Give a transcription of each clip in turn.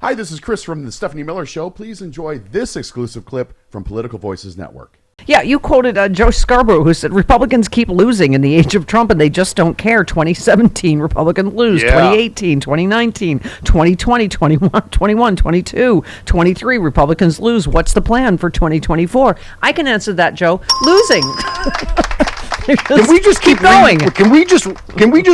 Hi, this is Chris from the Stephanie Miller Show. Please enjoy this exclusive clip from Political Voices Network. Yeah, you quoted Joe Scarborough, who said Republicans keep losing in the age of Trump, and they just don't care. 2017, Republicans lose. 2018, 2019, 2020, 21, 22, 23, Republicans lose. What's the plan for 2024? I can answer that, Joe. Losing. Can we just keep going? Can we just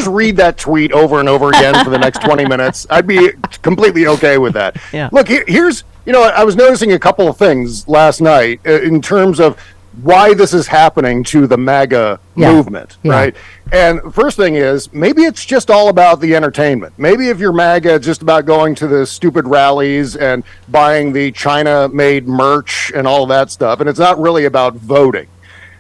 read that tweet over and over again for the next 20 minutes? I'd be completely okay with that. Yeah. Look, here's, I was noticing a couple of things last night in terms of why this is happening to the MAGA movement, right? And the first thing is, maybe it's just all about the entertainment. Maybe if you're MAGA, it's just about going to the stupid rallies and buying the China-made merch and all of that stuff, and it's not really about voting.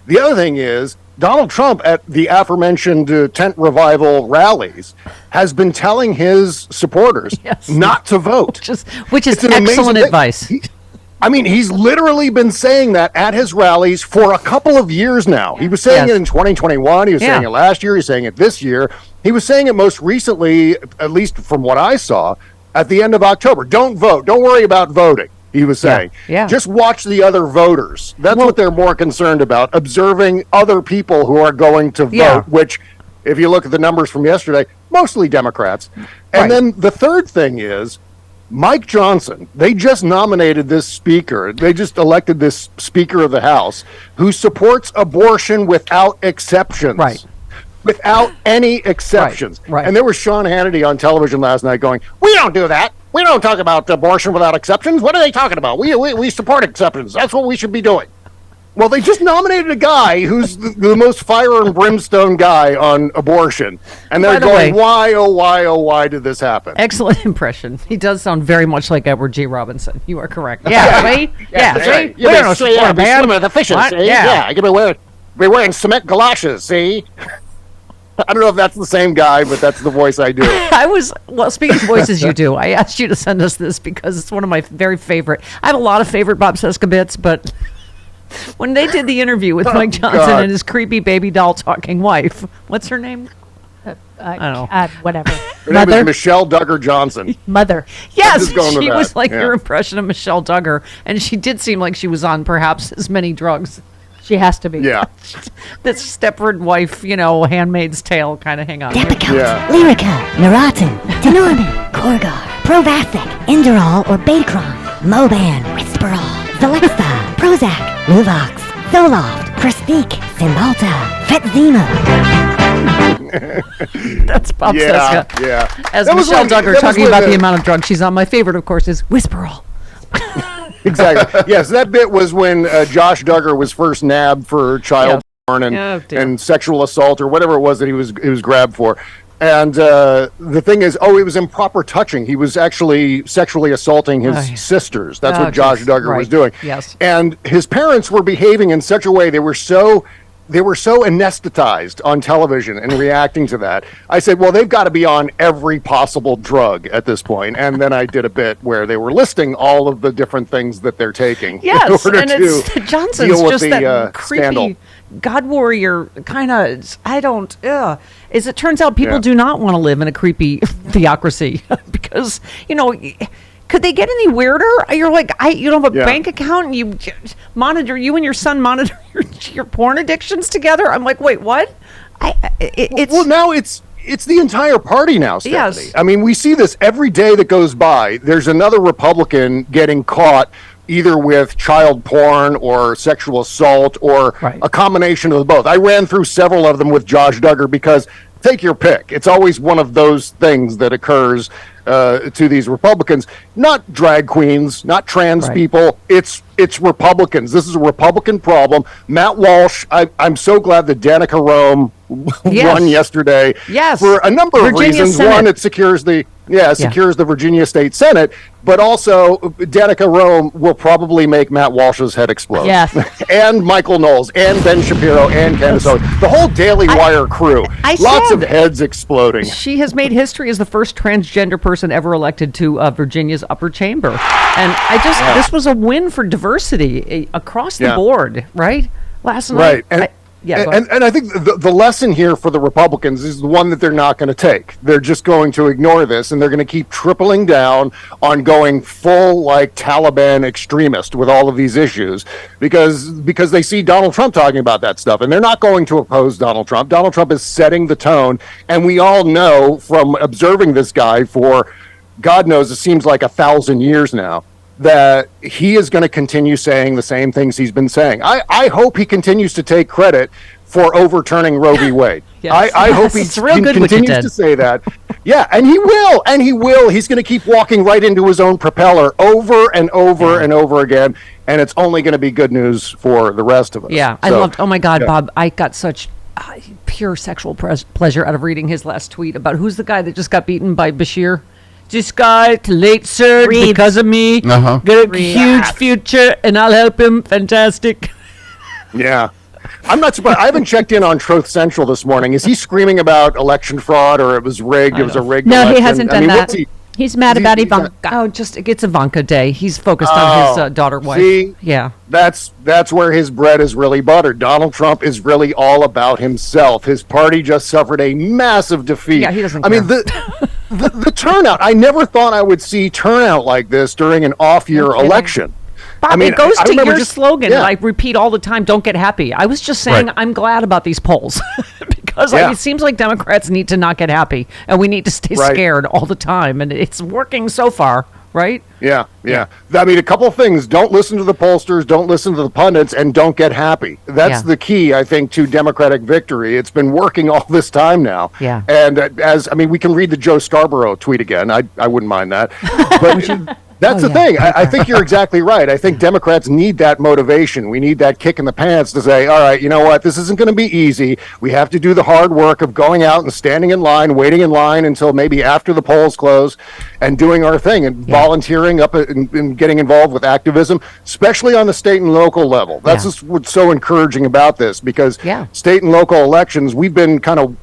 The other thing is, Donald Trump at the aforementioned tent revival rallies has been telling his supporters not to vote. Which is excellent advice. He's literally been saying that at his rallies for a couple of years now. He was saying it in 2021. He was saying it last year. He's saying it this year. He was saying it most recently, at least from what I saw, at the end of October. Don't vote. Don't worry about voting. He was saying, just watch the other voters. That's what they're more concerned about, observing other people who are going to vote, which, if you look at the numbers from yesterday, mostly Democrats. And then the third thing is, Mike Johnson, they just nominated this speaker. They just elected this Speaker of the House who supports abortion without exceptions. Right. Without any exceptions. Right. And there was Sean Hannity on television last night going, we don't do that. We don't talk about abortion without exceptions. What are they talking about? We support exceptions. That's what we should be doing. Well, they just nominated a guy who's the most fire and brimstone guy on abortion. And they're going, why, oh, why did this happen? Excellent impression. He does sound very much like Edward G. Robinson. You are correct. Yeah, see? See? We don't support man with efficiency. Yeah, you're going to be wearing cement galoshes, see? I don't know if that's the same guy, but that's the voice I do. Speaking of voices you do, I asked you to send us this because it's one of my very favorite. I have a lot of favorite Bob Cesca bits, but when they did the interview with Mike Johnson and his creepy baby doll talking wife, what's her name? I don't know. Whatever. Her name is Michelle Duggar Johnson. Mother. Yes, she was like your impression of Michelle Duggar, and she did seem like she was on perhaps as many drugs. She has to be. Yeah. This Stepford wife, Handmaid's Tale kind of hang on. Depakote, Lyrica, Neurontin, Tenormin, Corgar, Provasic, Inderol or Betacron, Moban, Whisperol, Celexa, Prozac, Luvox, Zoloft, Prestique, Cymbalta, Fetzima. That's Bob Cesca. Yeah. As Michelle Duggar talking about the amount of drugs she's on. My favorite, of course, is Whisperol. Exactly. Yes, that bit was when Josh Duggar was first nabbed for child porn and sexual assault or whatever it was that he was grabbed for. And the thing is, it was improper touching. He was actually sexually assaulting his sisters. That's what Josh Duggar was doing. Yes. And his parents were behaving in such a way, they were so anesthetized on television and reacting to that. I said, well, they've got to be on every possible drug at this point. And then I did a bit where they were listing all of the different things that they're taking. Yes, and it's Johnson's just that creepy scandal. God warrior kind of, as it turns out, people do not want to live in a creepy theocracy because, could they get any weirder? You're like, you don't have a bank account and you and your son monitor your porn addictions together? I'm like, wait, what? Now it's the entire party now, Stephanie. Yes. I mean, we see this every day that goes by. There's another Republican getting caught either with child porn or sexual assault or a combination of both. I ran through several of them with Josh Duggar because take your pick. It's always one of those things that occurs to these Republicans, not drag queens, not trans people. It's Republicans. This is a Republican problem. Matt Walsh, I'm so glad that Danica Rome won yesterday for a number of reasons. Senate. One, it secures the Virginia State Senate, but also Danica Rome will probably make Matt Walsh's head explode. Yes. And Michael Knowles, and Ben Shapiro, and Candace Owens. The whole Daily Wire crew. Lots of heads exploding. She has made history as the first transgender person ever elected to Virginia's upper chamber. And this was a win for diversity across the board, right? Last night. Right. Yeah, and I think the lesson here for the Republicans is the one that they're not going to take. They're just going to ignore this, and they're going to keep tripling down on going full like Taliban extremist with all of these issues because they see Donald Trump talking about that stuff, and they're not going to oppose Donald Trump. Donald Trump is setting the tone, and we all know from observing this guy for God knows it seems like 1,000 years now, that he is going to continue saying the same things he's been saying. I hope he continues to take credit for overturning Roe v. Wade. Yes. I hope he continues to say that. Yeah, and he will. He's going to keep walking right into his own propeller over and over and over again, and it's only going to be good news for the rest of us. Yeah, I loved, oh my God, Bob, I got such pure sexual pleasure out of reading his last tweet about who's the guy that just got beaten by Bashir. This guy, late surge because of me. Got a huge future, and I'll help him. Fantastic. Yeah. I'm not surprised. I haven't checked in on Truth Central this morning. Is he screaming about election fraud or it was rigged? It was a rigged election? He hasn't done that. He's mad about Ivanka. Oh, it's Ivanka Day. He's focused on his daughter wife. See, yeah, that's where his bread is really buttered. Donald Trump is really all about himself. His party just suffered a massive defeat. Yeah, he doesn't care. I mean, the turnout. I never thought I would see turnout like this during an off-year election. Bob, I mean, it goes to your slogan yeah. that I repeat all the time, don't get happy. I was just saying I'm glad about these polls because it seems like Democrats need to not get happy and we need to stay scared all the time. And it's working so far, right? Yeah. I mean, a couple of things. Don't listen to the pollsters, don't listen to the pundits, and don't get happy. That's the key, I think, to Democratic victory. It's been working all this time now. Yeah. And we can read the Joe Scarborough tweet again. I wouldn't mind that. But that's the thing. I think you're exactly right. I think Democrats need that motivation. We need that kick in the pants to say, all right, you know what? This isn't going to be easy. We have to do the hard work of going out and standing in line, waiting in line until maybe after the polls close and doing our thing and volunteering up and getting involved with activism, especially on the state and local level. That's just what's so encouraging about this because state and local elections, we've been kind of,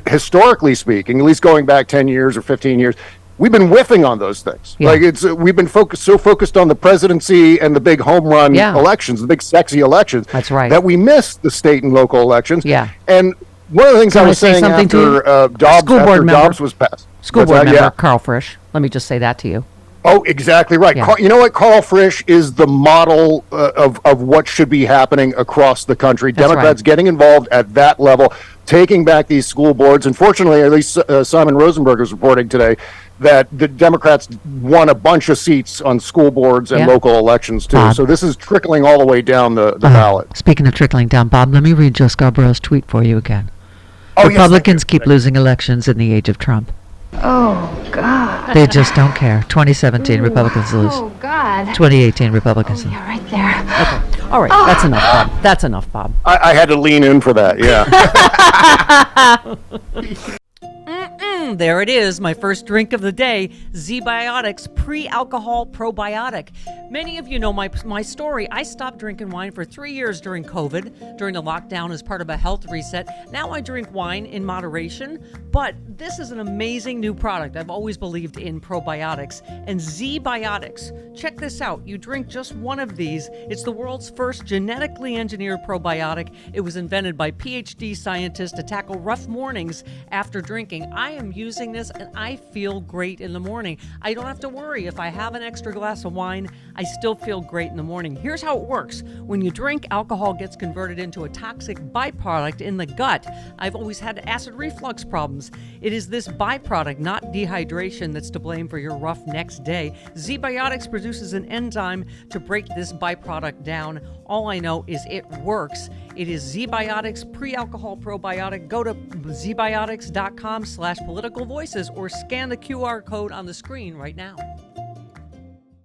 historically speaking, at least going back 10 years or 15 years, we've been whiffing on those things. Like we've been focused on the presidency and the big home run elections, the big sexy elections. That's right. That we missed the state and local elections. Yeah. And one of the things I was saying after Dobbs was passed. School board member Carl Frisch. Let me just say that to you. Oh, exactly right. Yeah. You know what? Carl Frisch is the model of what should be happening across the country. That's Democrats getting involved at that level, taking back these school boards. Unfortunately, at least Simon Rosenberg is reporting today that the Democrats won a bunch of seats on school boards and local elections, too. So this is trickling all the way down the ballot. Speaking of trickling down, Bob, let me read Joe Scarborough's tweet for you again. Republicans keep losing elections in the age of Trump. Oh, God. They just don't care. 2017, Republicans lose. Oh, God. 2018, Republicans lose. Yeah, right there. Okay. All right. That's enough, Bob. That's enough, Bob. I had to lean in for that, There it is, my first drink of the day, Z-Biotics Pre-Alcohol Probiotic. Many of you know my story. I stopped drinking wine for 3 years during COVID, during the lockdown as part of a health reset. Now I drink wine in moderation, but this is an amazing new product. I've always believed in probiotics. And Z-Biotics, check this out. You drink just one of these. It's the world's first genetically engineered probiotic. It was invented by PhD scientists to tackle rough mornings after drinking. I am using this and I feel great in the morning. I don't have to worry if I have an extra glass of wine, I still feel great in the morning. Here's how it works. When you drink, alcohol gets converted into a toxic byproduct in the gut. I've always had acid reflux problems. It is this byproduct, not dehydration, that's to blame for your rough next day. Z-Biotics produces an enzyme to break this byproduct down. All I know is it works. It is Z-Biotics Pre-Alcohol Probiotic. Go to zbiotics.com/politicalvoices or scan the QR code on the screen right now.